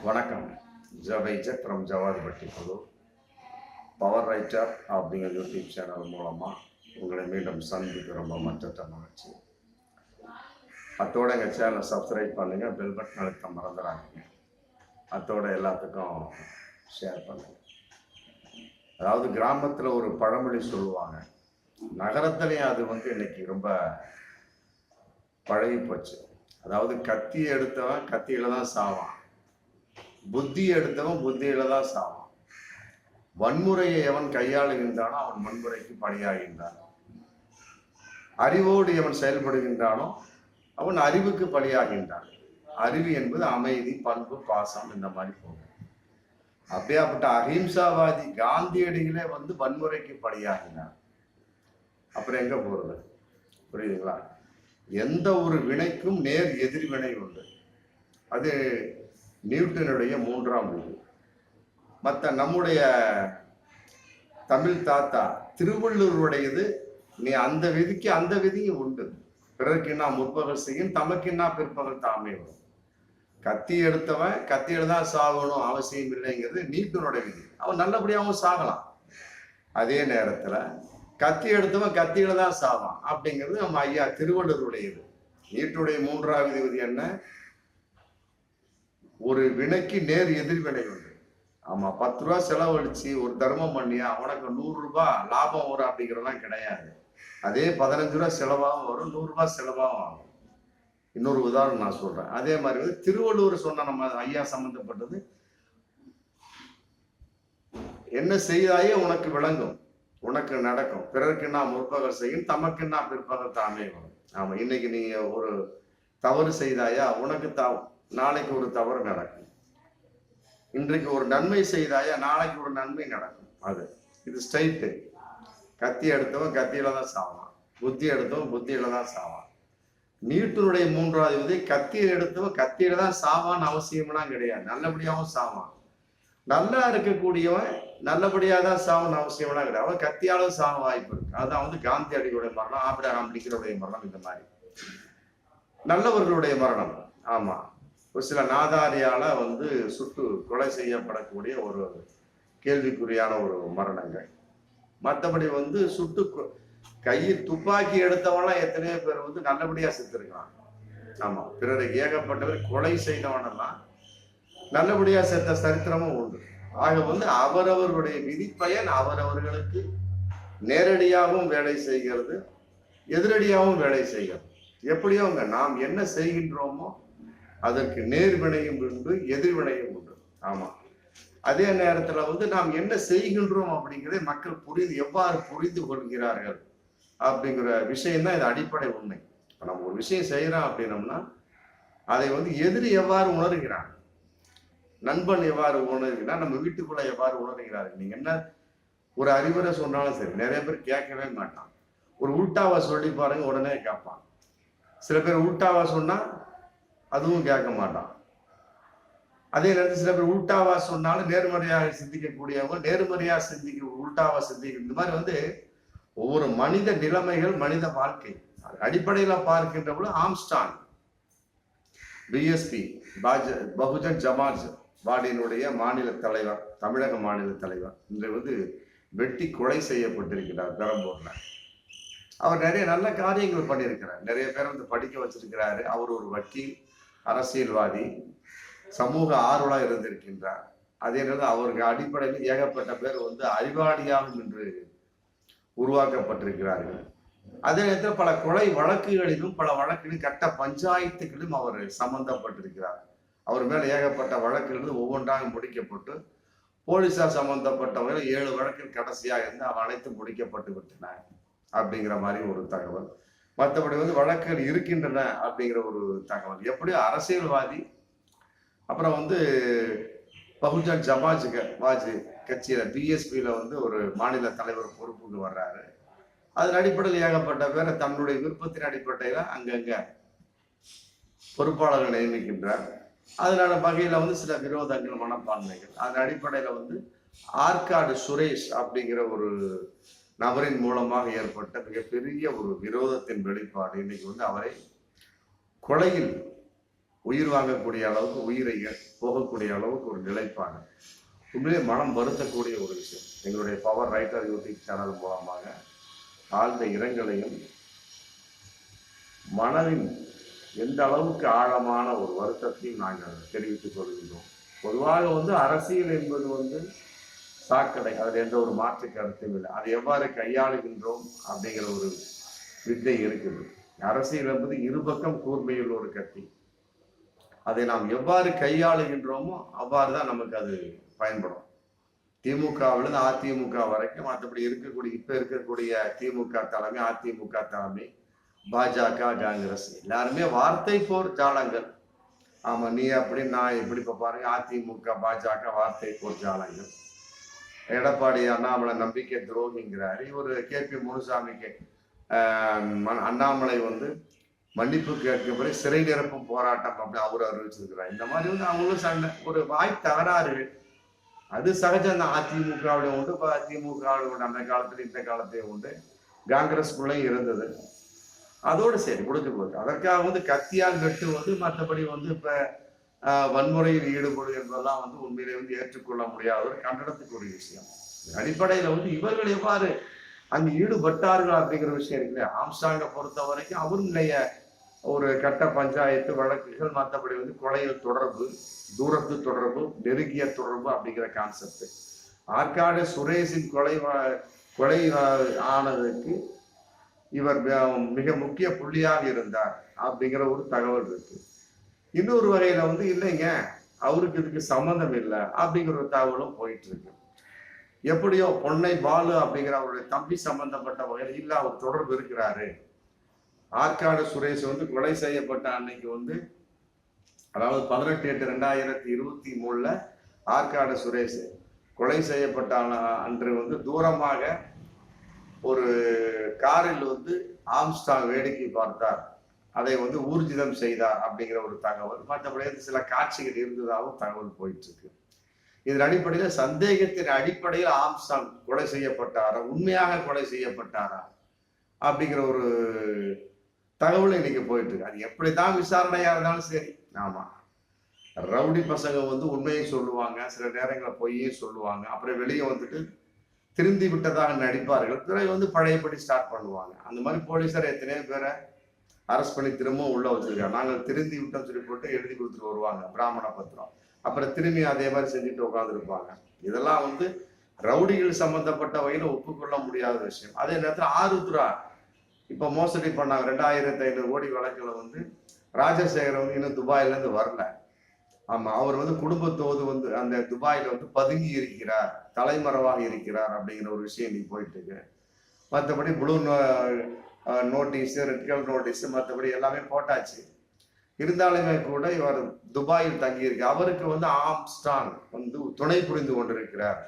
வணக்கம். ஜவைஜர் ஃப்ரம் ஜவாதுபட்டி குழு power writer அப்படிங்கிற யூடியூப் சேனல் மூலமாக உங்களை மீண்டும் சந்திக்க ரொம்ப மற்ற மகிழ்ச்சி. அத்தோட எங்கள் சேனலை சப்ஸ்கிரைப் பண்ணுங்கள், பெல் பட்டன் அழுத்த மறந்துடாதீங்க. அத்தோட எல்லாத்துக்கும் ஷேர் பண்ணுங்கள். அதாவது கிராமத்தில் ஒரு பழமொழி சொல்லுவாங்க, நகரத்துலேயும் அது இன்னைக்கு ரொம்ப பழகி போச்சு. அதாவது கத்தி எடுத்தவன் கத்தியில தான் சாவான், புத்தி எடுத்தவன் புத்தியில தான் சாவான். வன்முறையை எவன் கையாளுகின்றானோ அவன் வன்முறைக்கு பலியாகின்றான். அறிவோடு எவன் செயல்படுகின்றானோ அவன் அறிவுக்கு பலியாகின்றான். அறிவு என்பது அமைதி, பண்பு, பாசம், இந்த மாதிரி போகும். அப்படியாப்பட்ட அஹிம்சாவாதி காந்தியடிகளே வன்முறைக்கு பலியாகினார். அப்புறம் எங்க போறது? புரியுதுங்களா? எந்த ஒரு வினைக்கும் நேர் எதிர்வினை உண்டு. அது நியூட்டனுடைய 3ஆம் விதி. மற்ற நம்முடைய தமிழ் தாத்தா திருவள்ளுவருடையது, நீ அந்த விதிக்கு அந்த விதியும் உண்டு. பிறர்க்கின்னா முற்பகல் செய்யும், தமக்கின்னா பிற்பகல் தாமே வரும். கத்தி எடுத்தவன் கத்தியில தான் சாகணும் அவசியம் இல்லைங்கிறது நியூட்டனுடைய விதி. அவன் நல்லபடியாகவும் சாகலாம். அதே நேரத்துல கத்தி எடுத்தவன் கத்தியில தான் சாவான் அப்படிங்கிறது நம்ம ஐயா திருவள்ளுவருடையது. நியூட்டனுடைய 3ஆவது விதி என்ன? ஒரு வினைக்கு நேர் எதிர்வினை உண்டு. ஆமா, 10 ரூபா செலவழிச்சு ஒரு தர்மம் பண்ணியா அவனுக்கு 100 ரூபாய் லாபம் வரும் அப்படிங்கிறதெல்லாம் கிடையாது. அதே 15 ரூபா செலவாகவும் வரும், 100 ரூபாய் செலவாகவும் ஆகும். இன்னொரு உதாரணம் நான் சொல்றேன். அதே மாதிரி திருவள்ளுவர் சொன்ன நம்ம ஐயா சம்பந்தப்பட்டது, என்ன செய்தாயே உனக்கு விளங்கும், உனக்கு நடக்கும். பிறருக்குன்னா முற்பகல் செய்யும், தமக்குன்னா பிற்பகல் தாமே வரும். ஆமா, இன்னைக்கு நீங்க ஒரு தவறு செய்தாயா உனக்கு நாளைக்கு ஒரு தவறு நடக்கும். இன்றைக்கு ஒரு நன்மை செய்தாயா நாளைக்கு ஒரு நன்மை நடக்கும். இது ஸ்ட்ரைட்டு. கத்தி எடுத்தவன் கத்தியில தான் சாவான், புத்தி எடுத்தவன் புத்தியில தான் சாவான். நியூட்டனுடைய 3ஆவது விதி, கத்தியை எடுத்தவன் கத்தியில தான் சாவான்னு அவசியம்லாம் கிடையாது, நல்லபடியாகவும் சாவான். நல்லா இருக்கக்கூடியவன் நல்லபடியாக தான் சாவான்னு அவசியம்லாம் கிடையாது, அவன் கத்தியாலும் சாவ வாய்ப்பு இருக்கு. அதான் காந்தியடிகளுடைய மரணம், ஆபிரகாம் லிங்கனுடைய மரணம், இந்த மாதிரி நல்லவர்களுடைய மரணம். ஆமா, ஒரு சில நாதாரியால சுட்டு கொலை செய்யப்படக்கூடிய ஒரு கேள்விக்குறியான ஒரு மரணங்கள். மற்றபடி சுட்டு கையில் துப்பாக்கி எடுத்தவன்லாம் எத்தனையோ பேர் நல்லபடியா செத்துருக்கான். ஆமா, பிறரை ஏகப்பட்டவர் கொலை செய்தவனெல்லாம் நல்லபடியா செத்த சரித்திரமும் உண்டு. ஆக அவரவர்களுடைய விதிப்பயன் அவரவர்களுக்கு நேரடியாகவும் வேலை செய்கிறது, எதிரடியாகவும் வேலை செய்கிறது. எப்படியோ நாம் என்ன செய்கின்றோமோ அதற்கு நேர்வினையும் உண்டு, எதிர்வினையும் உண்டு. ஆமா, அதே நேரத்துல நாம் என்ன செய்கின்றோம் அப்படிங்கிறத மக்கள் எவ்வாறு புரிந்து கொள்கிறார்கள் அப்படிங்கிற விஷயம் தான் இது அடிப்படை உண்மை. இப்ப நம்ம ஒரு விஷயம் செய்யறோம் அப்படின்னோம்னா அதை எதிரி எவ்வாறு உணர்கிறான், நண்பன் எவ்வாறு உணர்கிறான், நம்ம வீட்டுக்குள்ள எவ்வாறு உணர்கிறார்கள். நீங்க என்ன ஒரு அறிவுரை சொன்னாலும் சரி, நிறைய பேர் கேட்கவே மாட்டான். ஒரு உல்டாவா சொல்லி பாருங்க, உடனே கேட்பான். சில பேர் உல்டாவா சொன்னா அதுவும் கேட்க மாட்டான். அதே நேரத்தில் சில பேர் உல்டாவா சொன்னாலும் நேர்மறையாக சிந்திக்கக்கூடியவங்க, நேர்மறையா உல்டாவா சிந்திக்க, இந்த மாதிரி ஒவ்வொரு மனித நிலைமைகள், மனித வாழ்க்கை அடிப்படையில பார்க்கின்ற போது ஆம்ஸ்டாங் பிஎஸ்பி பகுஜன் சமாஜ் பாடியினுடைய மாநில தலைவர், தமிழக மாநில தலைவர், இன்று வெட்டி கொலை செய்யப்பட்டிருக்கிறார் பெரம்பூர்ல. அவர் நிறைய நல்ல காரியங்கள் பண்ணியிருக்கிறார், நிறைய பேர் படிக்க வச்சிருக்கிறாரு. அவர் ஒரு வக்கீல், அரசியல்வாதி, சமூக ஆர்வலா இருந்திருக்கின்றார். அதே நேரத்தில் அவருக்கு அடிப்படையில் ஏகப்பட்ட பேர் அறிவாளியாகும் என்று உருவாக்கப்பட்டிருக்கிறார்கள். அதே நேரத்தில் பல கொலை வழக்குகளிலும் பல வழக்குகளிலும் கட்ட பஞ்சாயத்துகளிலும் அவர் சம்பந்தப்பட்டிருக்கிறார். அவர் மேல ஏகப்பட்ட வழக்குகள் ஒவ்வொன்றாக முடிக்கப்பட்டு போலீசார் சம்பந்தப்பட்டவர்கள் 7 வழக்கில் கடைசியாக இருந்து அவன் அனைத்து முடிக்கப்பட்டு விட்டன அப்படிங்கிற மாதிரி ஒரு தகவல். மற்றபடி வழக்குகள் இருக்கின்றன அப்படிங்கிற ஒரு தகவல். எப்படியோ அரசியல்வாதி, அப்புறம் பகுஜன் சமாஜ் கட்சியில பிஎஸ்பியில ஒரு மாநில தலைவர் பொறுப்புக்கு வர்றாரு. அதன் அடிப்படையில் ஏகப்பட்ட பேரை தன்னுடைய விருப்பத்தின் அடிப்படையில அங்கங்க பொறுப்பாளர்கள் நியமிக்கின்றார். அதனால வகையில சில விரோதங்கள், மனப்பான்மைகள், அதன் அடிப்படையில ஆற்காடு சுரேஷ் அப்படிங்கிற ஒரு நபரின் மூலமாக ஏற்பட்ட மிகப்பெரிய ஒரு விரோதத்தின் வெளிப்பாடு இன்னைக்கு அவரை கொலையில் உயிர் வாங்கக்கூடிய அளவுக்கு உயிரை போகக்கூடிய அளவுக்கு ஒரு நிலைப்பாடு. உண்மையிலே மனம் வருத்தக்கூடிய ஒரு விஷயம். எங்களுடைய பவர் ரைட்டர் யூடியூப் சேனல் மூலமாக ஆழ்ந்த இரங்கலையும் மனதின் எந்த அளவுக்கு ஆழமான ஒரு வருத்தத்தையும் நாங்கள் தெரிவித்துக் கொள்கின்றோம். பொதுவாக அரசியல் என்பது சாக்கடை, அதில் எந்த ஒரு மாற்று கருத்தும் இல்லை. அதை எவ்வாறு கையாளுகின்றோம் அப்படிங்கிற ஒரு வித்தை இருக்குது. அரசியல் என்பது இருபக்கம் கூர்மையுள்ள ஒரு கத்தி. அதை நாம் எவ்வாறு கையாளுகின்றோமோ அவ்வாறு தான் நமக்கு அது பயன்படும். திமுகவிலிருந்து அதிமுக வரைக்கும், மற்றபடி இப்ப இருக்கக்கூடிய திமுக தலைமை, அதிமுக தலைமை, பாஜக, காங்கிரஸ் எல்லாருமே வார்த்தை போர் ஜாலங்கள். ஆமா, நீ அப்படி நான் இப்படி. இப்ப பாருங்க, அதிமுக பாஜக வார்த்தை போர் ஜாலங்கள். எடப்பாடி அண்ணாமலை நம்பிக்கை துரோகிங்கிறாரு. இவர் KP முனுசாமிக்கு அண்ணாமலை மன்னிப்பு கேட்கப்படி சிறை நிரப்பும் போராட்டம் அப்படி அவரு அறிவிச்சிருக்கிறார். இந்த மாதிரி அவங்களும் சண்டை, ஒரு வாய் தகராறு. அது சகஜம் தான். அதிமுகவிலும் உண்டு, திமுகவிலும் உண்டு. அந்த காலத்துல இந்த காலத்தையும் உண்டு. காங்கிரஸ்குள்ளையும் இருந்தது. அதோடு சரி முடிஞ்சு போகுது. அதற்காக கத்தியால் வெட்டு மற்றபடி இப்ப வன்முறையில் ஈடுபடு என்பதெல்லாம் உண்மையிலே ஏற்றுக்கொள்ள முடியாத ஒரு கண்டனத்துக்குரிய விஷயம். அடிப்படையில இவர்கள் எவ்வாறு அங்கு ஈடுபட்டார்கள் அப்படிங்கிற விஷயம் இருக்குல்ல. ஆம்ஸ்ட்ராங்கை பொறுத்த வரைக்கும் அவருடைய ஒரு கட்ட பஞ்சாயத்து வழக்குகள், மற்றபடி கொலையில் தொடர்பு, தூரத்து தொடர்பு, நெருங்கிய தொடர்பு அப்படிங்கிற கான்செப்ட். ஆற்காடு சுரேஷின் கொலை ஆனதுக்கு இவர் மிக முக்கிய புள்ளியாக இருந்தார் அப்படிங்கிற ஒரு தகவல் இருக்கு. இன்னொரு வகையில இல்லைங்க, அவருக்கு இதுக்கு சம்மந்தம் இல்லை அப்படிங்கிற ஒரு தகவலும் போயிட்டு இருக்கு. எப்படியோ பொன்னை பாலு அப்படிங்கிற அவருடைய தம்பி சம்பந்தப்பட்ட வகையில் இல்ல, அவர் தொடர்பு இருக்கிறாரு. ஆற்காடு சுரேஷ் கொலை செய்யப்பட்ட அன்னைக்கு அதாவது 18/8/2023 ஆற்காடு சுரேஷ் கொலை செய்யப்பட்ட அன்று தூரமாக ஒரு காரில் ஆம்ஸ்ட்ராங் வேடிக்கை பார்த்தார், அதை ஊர்ஜிதம் செய்தார் அப்படிங்கிற ஒரு தகவல். மற்றபடி சில காட்சிகள் இருந்ததாகவும் தகவல் போயிட்டு இருக்கு. இதன் அடிப்படையில் சந்தேகத்தின் அடிப்படையில் ஆம்ஸ்ட்ராங் கொலை செய்யப்பட்டாரா, உண்மையாக கொலை செய்யப்பட்டாரா அப்படிங்கிற ஒரு தகவல் இன்னைக்கு போயிட்டு இருக்கு. அது எப்படிதான் விசாரணையா இருந்தாலும் சரி. ஆமா, ரவுடி பசங்க உண்மையை சொல்லுவாங்க, சில நேரங்களில் பொய்யும் சொல்லுவாங்க. அப்புறம் வெளியே திருந்தி விட்டதாக நடிப்பார்கள். பிறகு பழையபடி ஸ்டார்ட் பண்ணுவாங்க. அந்த மாதிரி போலீஸார் எத்தனையோ பேரை அரெஸ்ட் பண்ணி திரும்பவும் உள்ள வச்சிருக்காங்க. நாங்கள் திருந்தி விட்டோம் சொல்லி போட்டு எழுதி கொடுத்துட்டு வருவாங்க பிராமண பத்திரம். அப்புறம் திரும்பி அதே மாதிரி செஞ்சுட்டு உட்காந்துருப்பாங்க. இதெல்லாம் ரவுடிகள் சம்பந்தப்பட்ட வகையில் ஒப்புக்கொள்ள முடியாத விஷயம். அதே நேரத்தில் ஆருத்ரா இப்ப மோசடி பண்ணாங்க. 2500 கோடி வழக்குல ராஜசேகர் இன்னும் துபாயில இருந்து வரல. ஆமா, அவர் குடும்பத்தோடு அந்த துபாயில பதுங்கி இருக்கிறார், தலைமறைவாக இருக்கிறார் அப்படிங்கிற ஒரு விஷயம் இன்னைக்கு போயிட்டு இருக்கு. மற்றபடி blue notice, red colour notice, மற்றபடி எல்லாமே போட்டாச்சு. இருந்தாலுமே கூட இவர் துபாயில் தங்கியிருக்கு. அவருக்கு ஆம்ஸ்ட்ராங் துணை புரிந்து கொண்டிருக்கிறார்.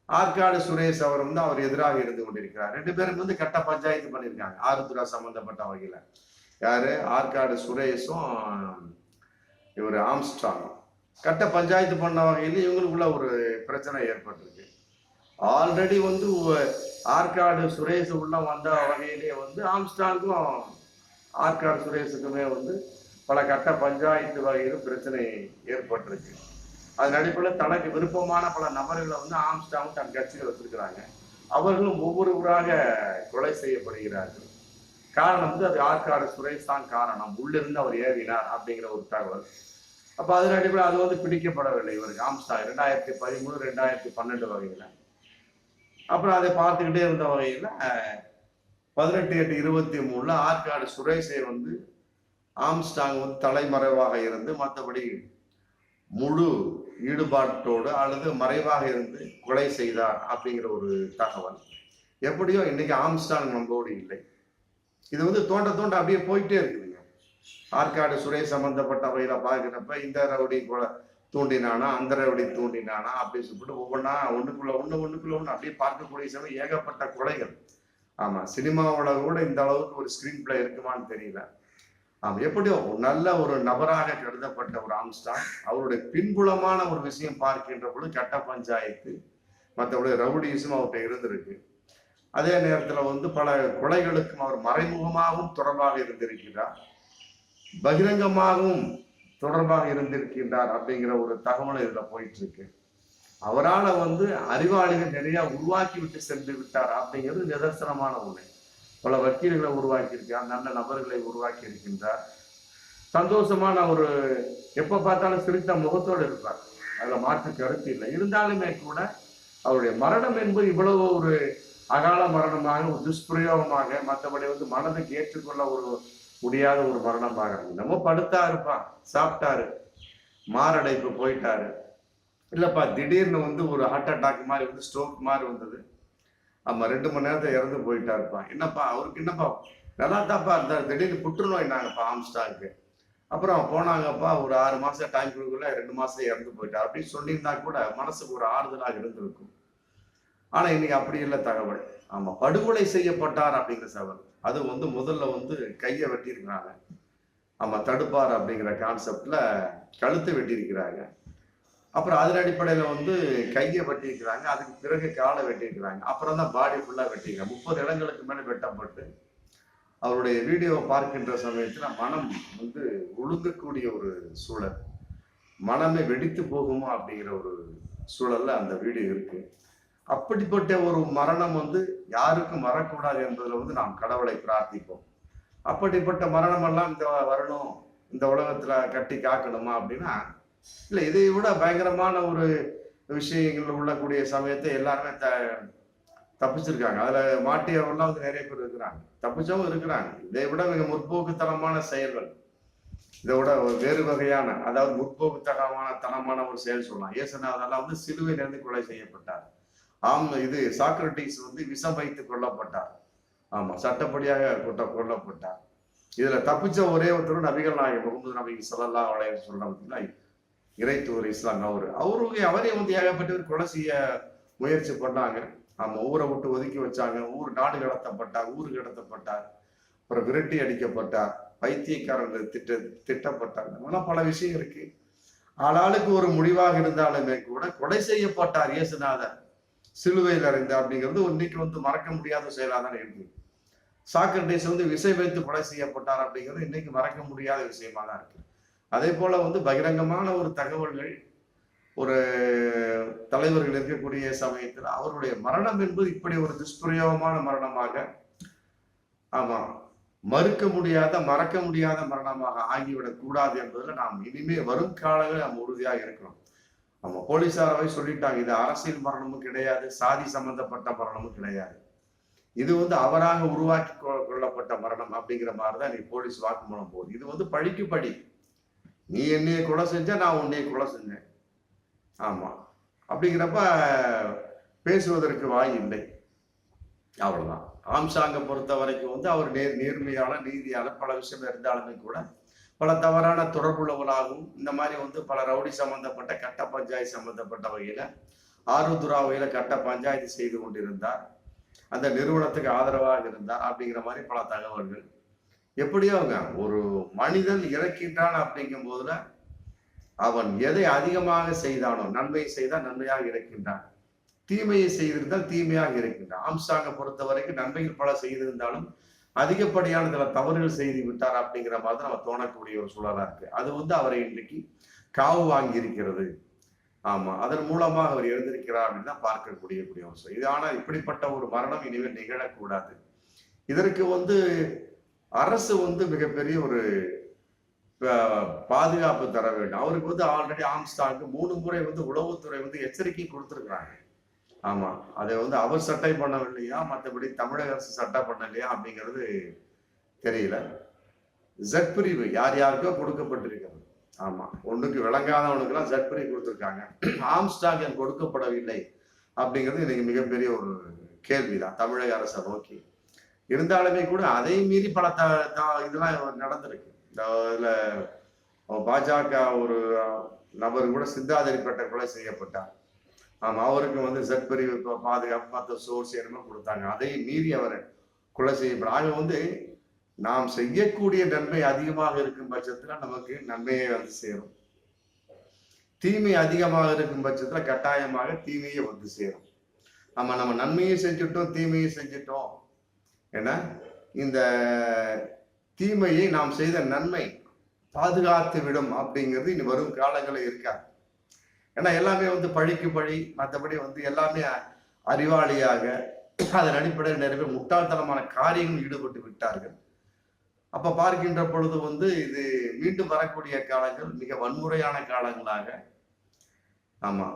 ஆற்காடு சுரேஷ் அவர் அவர் எதிராக இருந்து கொண்டிருக்கிறார். 2 பேரும் கட்ட பஞ்சாயத்து பண்ணியிருக்காங்க ஆருத்ரா சம்பந்தப்பட்ட வகையில. யாரு? ஆற்காடு சுரேஷும் இவர் ஆம்ஸ்ட்ராங்கும் கட்ட பஞ்சாயத்து பண்ண வகையில் இவங்களுக்குள்ள ஒரு பிரச்சனை ஏற்பட்டிருக்கு. ஆல்ரெடி ஆற்காடு சுரேஷ் உள்ள வந்த வகையிலேயே ஆம்ஸ்ட்ராங்கும் ஆற்காடு சுரேஷுக்குமே பல கட்ட பஞ்சாயத்து வகையில் பிரச்சனை ஏற்பட்டிருக்கு. அதன் அடிப்படையில் தனக்கு விருப்பமான பல நபர்களை ஆம்ஸ்ட்ராங் தன் கட்சியில் வச்சிருக்கிறாங்க. அவர்களும் ஒவ்வொருவராக கொலை செய்யப்படுகிறார்கள். காரணம் அது ஆற்காடு சுரேஷ் தான் காரணம், உள்ளிருந்து அவர் ஏறினார் அப்படிங்கிற ஒரு தகவல். அப்ப அதன் அடிப்படையில் அது பிடிக்கப்படவில்லை இவருக்கு ஆம்ஸ்ட்ராங் 2013 2012 வகையில. அப்புறம் அதை பார்த்துக்கிட்டே இருந்த வகையில 18/8/23 ஆற்காடு சுரேஷை ஆம்ஸ்ட்ராங் தலைமறைவாக இருந்து மற்றபடி முழு ஈடுபாட்டோடு அல்லது மறைவாக இருந்து கொலை செய்தார் அப்படிங்கிற ஒரு தகவல். எப்படியோ இன்னைக்கு ஆம்ஸ்ட்ராங் நம்மளோடு இல்லை. இது தோண்ட தோண்ட அப்படியே போயிட்டே இருக்குதுங்க. ஆற்காடு சுரேஷ் சம்பந்தப்பட்ட வகையில பார்க்கிறப்ப இந்த ரவுடி தூண்டினானா, அந்த ரவுடி தூண்டினானா அப்படின்னு சொல்லிட்டு ஒவ்வொன்றா ஒண்ணுக்குள்ள ஒண்ணு அப்படியே பார்க்கக்கூடிய சமயம் ஏகப்பட்ட கொலைகள். ஆமா, சினிமாவோட கூட இந்த அளவுக்கு ஒரு ஸ்கிரீன் பிளே இருக்குமான்னு தெரியல. எப்படியோ நல்ல ஒரு நபராக கருதப்பட்ட ஒரு ஆம்ஸ்ட்ராங் அவருடைய பின்புலமான ஒரு விஷயம் பார்க்கின்ற பொழுது கட்ட பஞ்சாயத்து, மற்றபடி ரவுடிஸும் அவர்கிட்ட இருந்திருக்கு. அதே நேரத்துல பல கொலைகளுக்கும் அவர் மறைமுகமாகவும் தொடர்பாக இருந்திருக்கிறார். பகிரங்கமாகவும் தொடர்பாக இருந்திருக்கின்றார் அப்படிங்கிற ஒரு தகவல் இதுல போயிட்டு இருக்கு. அவரால் வந்து அறிவாளிகள் நிறைய உருவாக்கி விட்டு சென்று விட்டார் அப்படிங்கிறது நிதர்சனமான உண்மை. பல வக்கீல்களை உருவாக்கி இருக்கார், நல்ல நபர்களை உருவாக்கி இருக்கின்றார். சந்தோஷமான ஒரு எப்ப பார்த்தாலும் சிரித்த முகத்தோடு இருப்பார், அதுல மாற்று கருத்து இல்லை. இருந்தாலுமே கூட அவருடைய மரணம் என்பது இவ்வளவு ஒரு அகால மரணமாக, ஒரு துஷ்பிரயோகமாக, மற்றபடி வந்து மனதுக்கு ஏற்றுக்கொள்ள ஒரு முடியாத ஒரு மரணமாக, நம்ம படுத்தா இருப்பான், சாப்பிட்டாரு, மாரடைப்பு போயிட்டாரு, இல்லப்பா திடீர்னு வந்து ஒரு ஹார்ட் அட்டாக் மாதிரி வந்து ஸ்ட்ரோக் மாதிரி வந்தது, ஆமா 2 மணி நேரத்தை இறந்து போயிட்டாருப்பா, என்னப்பா அவருக்கு என்னப்பா நல்லா தாப்பா இருந்தார், திடீர்னு புற்றுநோய் நாங்கப்பா ஆம்ஸ்டாங்க்கு, அப்புறம் போனாங்கப்பா ஒரு 6 மாசம் டைம் கொடுக்கல, 2 மாசம் இறந்து போயிட்டார் அப்படின்னு சொல்லியிருந்தா கூட மனசுக்கு ஒரு ஆறுதலாக இருந்திருக்கும். ஆனா இன்னைக்கு அப்படி இல்லை தகவல். ஆமா, படுகொலை செய்யப்பட்டார் அப்படிங்கிற தகவல். அது வந்து முதல்ல வந்து கையை வெட்டியிருக்கிறாங்க, ஆமா தடுப்பார் அப்படிங்கிற கான்செப்ட்ல கழுத்து வெட்டியிருக்கிறாங்க. அப்புறம் அதன் அடிப்படையில வந்து கையை வெட்டியிருக்கிறாங்க, அதுக்கு பிறகு காலை வெட்டியிருக்கிறாங்க, அப்புறம் தான் பாடி ஃபுல்லா வெட்டிக்கிறாங்க. 30 இடங்களுக்கு மேல வெட்டப்பட்டு அவருடைய வீடியோவை பார்க்கின்ற சமயத்துல மனம் வந்து ஒழுங்கக்கூடிய ஒரு சூழல், மனமே வெடித்து போகுமா அப்படிங்கிற ஒரு சூழல்ல அந்த வீடியோ இருக்கு. அப்படிப்பட்ட ஒரு மரணம் வந்து யாருக்கும் வரக்கூடாது என்பதுல வந்து நாம் கடவுளை பிரார்த்திப்போம். அப்படிப்பட்ட மரணம் எல்லாம் இந்த வரணும், இந்த உலகத்துல கட்டி காக்கணுமா அப்படின்னா இல்ல, இதை விட பயங்கரமான ஒரு விஷயங்கள் உள்ளக்கூடிய சமயத்தை எல்லாருமே தப்பிச்சிருக்காங்க. அதுல மாட்டியவர்கள்லாம் வந்து நிறைய பேர் இருக்கிறாங்க, தப்பிச்சவங்க இருக்கிறாங்க. இதை விட மிக முற்போக்குத்தனமான செயல்கள், இதை விட வேறு வகையான, அதாவது முற்போக்குத்தனமான ஒரு செயல் சொல்லலாம். இயேசுநாதர் வந்து சிலுவையிலிருந்து கொலை செய்யப்பட்டார். இது சாக்ரட்டிஸ் வந்து விஷம் வைத்து கொல்லப்பட்டார். ஆமா, சட்டப்படியாக கொல்லப்பட்டார். இதுல தப்பிச்ச ஒரே ஒருத்தர் நபிகள் நாயகம் முகமது நபி ஸல்லல்லாஹு அலைஹி வஸல்லம், இறைத்தூர் இஸ்லாம். அவரே வந்து ஏகப்பட்டவர் கொலை செய்ய முயற்சி பண்ணாங்க. ஆமா, ஊரை விட்டு ஒதுக்கி வச்சாங்க, நாடு கடத்தப்பட்டார், ஊர் கடத்தப்பட்டார், அப்புறம் விரட்டி அடிக்கப்பட்டார், பைத்தியக்காரர்கள் திட்டப்பட்டார். அதெல்லாம் பல விஷயம் இருக்கு. ஆளாளுக்கு ஒரு முடிவாக இருந்தாலுமே கூட கொலை செய்யப்பட்டார் இயேசுநாதர், சிலுவையில் அறிந்த அப்படிங்கிறது இன்னைக்கு வந்து மறக்க முடியாத செயலாக தான் இருக்கு. சாக்ரட்டிஸ் வந்து விசை வைத்து கொலை செய்யப்பட்டார் அப்படிங்கிறது இன்னைக்கு மறக்க முடியாத விஷயமா தான் இருக்கு. அதே போல வந்து பகிரங்கமான ஒரு தகவல்கள் ஒரு தலைவர்கள் இருக்கக்கூடிய சமயத்தில் அவருடைய மரணம் என்பது இப்படி ஒரு துஷ்பிரயோகமான மரணமாக, ஆமா மறுக்க முடியாத மறக்க முடியாத மரணமாக ஆகிவிடக் கூடாது என்பதில் நாம் இனிமே வரும் காலங்களில் நாம் உறுதியாக இருக்கணும். நம்ம போலீசாரவை சொல்லிட்டாங்க, இது அரசியல் மரணமும் கிடையாது, சாதி சம்பந்தப்பட்ட மரணமும் கிடையாது, இது வந்து அவராக உருவாக்கி கொள்ளப்பட்ட மரணம் அப்படிங்கிற மாதிரிதான் நீ போலீஸ் வாக்குமூலம் போகுது. இது வந்து பழிக்கு பழி, நீ என்னைய கொலை செஞ்ச, நான் உன்னைய கொலை செஞ்சேன், ஆமா அப்படிங்கிறப்ப பேசுவதற்கு வாய் இல்லை, அவ்வளவுதான். ஆம்சாங்க பொறுத்த வரைக்கும் வந்து அவர் நேர்மையால நீதியால பல விஷயம் இருந்தாலுமே கூட பல தவறான தொடர்புள்ளவர்களாகவும், இந்த மாதிரி வந்து பல ரவுடி சம்பந்தப்பட்ட கட்ட பஞ்சாயத்து சம்பந்தப்பட்ட வகையில ஆருத்ரா வகையில கட்ட பஞ்சாயத்து செய்து கொண்டிருந்தார், அந்த நிறுவனத்துக்கு ஆதரவாக இருந்தார் அப்படிங்கிற மாதிரி பல தகவல்கள். எப்படியோ அவங்க ஒரு மனிதன் இறக்கின்றான் அப்படிங்கும் போதுல அவன் எதை அதிகமாக செய்தானோ, நன்மை செய்தால் நன்மையாக இருக்கின்றான், தீமையை செய்திருந்தால் தீமையாக இருக்கின்றான். ஆம்சாங்க பொறுத்த வரைக்கும் நன்மைகள் பல செய்திருந்தாலும் அதிகப்படியான சில தவறுகள் செய்து விட்டார் அப்படிங்கிற மாதிரி நம்ம தோணக்கூடிய ஒரு சூழலா இருக்கு. அது வந்து அவரை இன்றைக்கு காவு வாங்கி இருக்கிறது. ஆமா, அதன் மூலமாக அவர் எழுந்திருக்கிறார் அப்படின்னு தான் பார்க்கக்கூடிய ஒரு விஷயம் இது. ஆனா இப்படிப்பட்ட ஒரு மரணம் இனிமேல் நிகழக்கூடாது. இதற்கு வந்து அரசு வந்து மிகப்பெரிய ஒரு பாதுகாப்பு தர வேண்டும். அவருக்கு வந்து ஆல்ரெடி ஆம்ஸ்டாங்கு 3 முறை வந்து உளவுத்துறை வந்து எச்சரிக்கை கொடுத்துருக்குறாங்க. ஆமா, அதை வந்து அவர் சட்டை பண்ணவில்லையா, மற்றபடி தமிழக அரசு சட்டை பண்ணலையா அப்படிங்கிறது தெரியல. ஜட் பிரிவு யார் யாருக்கோ கொடுக்கப்பட்டிருக்கிறது. ஆமா, ஒண்ணுக்கு விளங்காதவனுக்கெல்லாம் ஜட் பிரிவு கொடுத்துருக்காங்க, ஆம்ஸ்டாங் ஏன் கொடுக்கப்படவில்லை அப்படிங்கிறது இன்னைக்கு மிகப்பெரிய ஒரு கேள்விதான் தமிழக அரசை நோக்கி. இருந்தாலுமே கூட அதை மீறி பல இதெல்லாம் நடந்திருக்கு. இதுல பாஜக ஒரு நபர் கூட சிந்தாதிரிப்பட்ட கொலை செய்யப்பட்டார். ஆமா, அவருக்கு வந்து ஜட் பிரிவு பாதுகாப்பு மற்ற சோர்ஸ் என்னமோ கொடுத்தாங்க, அதை மீறி அவர் கொலை செய்யப்பட. ஆக வந்து நாம் செய்யக்கூடிய நன்மை அதிகமாக இருக்கும் பட்சத்துல நமக்கு நன்மையை வந்து சேரும், தீமை அதிகமாக இருக்கும் பட்சத்துல கட்டாயமாக தீமையை வந்து சேரும். நம்ம நன்மையை செஞ்சுட்டோம் தீமையை செஞ்சுட்டோம், ஏன்னா இந்த தீமையை நாம் செய்த நன்மை பாதுகாத்து விடும் அப்படிங்கிறது இனி வரும் காலங்களில் இருக்காது. ஏன்னா எல்லாமே வந்து பழிக்கு பழி, மற்றபடி வந்து எல்லாமே அறிவாளியாக அதன் அடிப்படையில் நிறைய பேர் முட்டாள்தனமான காரியங்கள் ஈடுபட்டு விட்டார்கள். அப்ப பார்க்கின்ற பொழுது வந்து இது மீண்டும் வரக்கூடிய காலங்கள் மிக வன்முறையான காலங்களாக, ஆமா,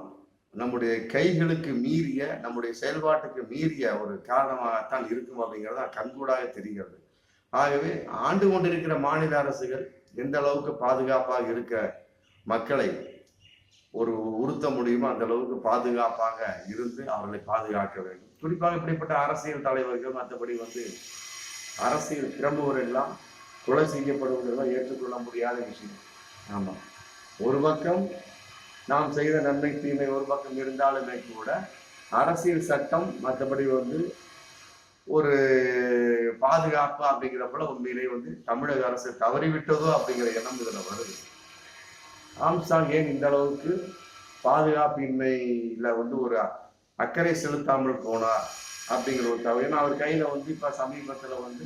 நம்முடைய கைகளுக்கு மீறிய, நம்முடைய செயல்பாட்டுக்கு மீறிய ஒரு காரணமாகத்தான் இருக்கும் அப்படிங்கிறத கண்கூடாக தெரிகிறது. ஆகவே ஆண்டு கொண்டிருக்கிற மாநில அரசுகள் எந்த அளவுக்கு பாதுகாப்பாக இருக்க மக்களை ஒரு உறுத்த முடியுமோ அந்த அளவுக்கு பாதுகாப்பாக இருந்து அவர்களை பாதுகாக்க வேண்டும். குறிப்பாக இப்படிப்பட்ட அரசியல் தலைவர்கள், மற்றபடி வந்து அரசியல் பிரமுகர் எல்லாம் கொலை செய்யப்படுவதெல்லாம் ஏற்றுக்கொள்ள முடியாத விஷயம். ஆமா, ஒரு பக்கம் நாம் செய்த நன்மை தீமை ஒரு பக்கம் இருந்தாலுமே கூட அரசியல் சட்டம் மற்றபடி வந்து ஒரு பாதுகாப்பு அப்படிங்கிறப்பல உண்மையிலே வந்து தமிழக அரசு தவறிவிட்டதோ அப்படிங்கிற எண்ணம் இதுல வருது. ஆம்ஸ்டாங் ஏன் இந்த அளவுக்கு பாதுகாப்பின்மையில வந்து ஒரு அக்கறை செலுத்தாமல் போனார் அப்படிங்கிற ஒரு தவறு. ஏன்னா அவர் கையில வந்து இப்ப சமீபத்துல வந்து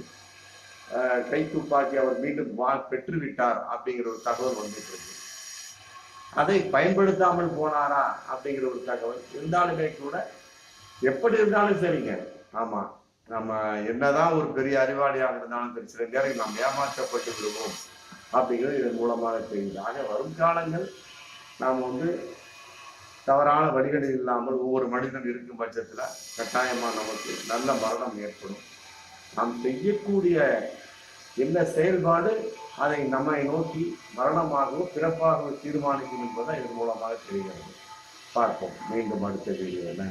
கை துப்பாக்கி அவர் மீண்டும் பெற்று விட்டார் அப்படிங்கிற ஒரு தகவல் வந்துட்டு இருக்கு. அதை பயன்படுத்தாமல் போனாரா அப்படிங்கிற ஒரு தகவல் இருந்தாலுமே கூட, எப்படி இருந்தாலும் சரிங்க, ஆமா, நம்ம என்னதான் ஒரு பெரிய அறிவாளியாக இருந்தாலும் சரி, சில நேரம் நாம் ஏமாற்றப்பட்டு விடுவோம் அப்படிங்கிறது இதன் மூலமாக தெரியுது. ஆக வரும் காலங்கள் நாம் வந்து தவறான வழிகளில் இல்லாமல் ஒவ்வொரு மனிதன் இருக்கும் பட்சத்துல கட்டாயமா நமக்கு நல்ல மரணம் ஏற்படும். நாம் செய்யக்கூடிய என்ன செயல்பாடு அதை நம்மை நோக்கி மரணமாகவோ பிறப்பாகவோ தீர்மானிக்கும் என்பதை இதன் மூலமாக தெரிகிறது. பார்ப்போம் மீண்டும் அடுத்த வீடியோவில்.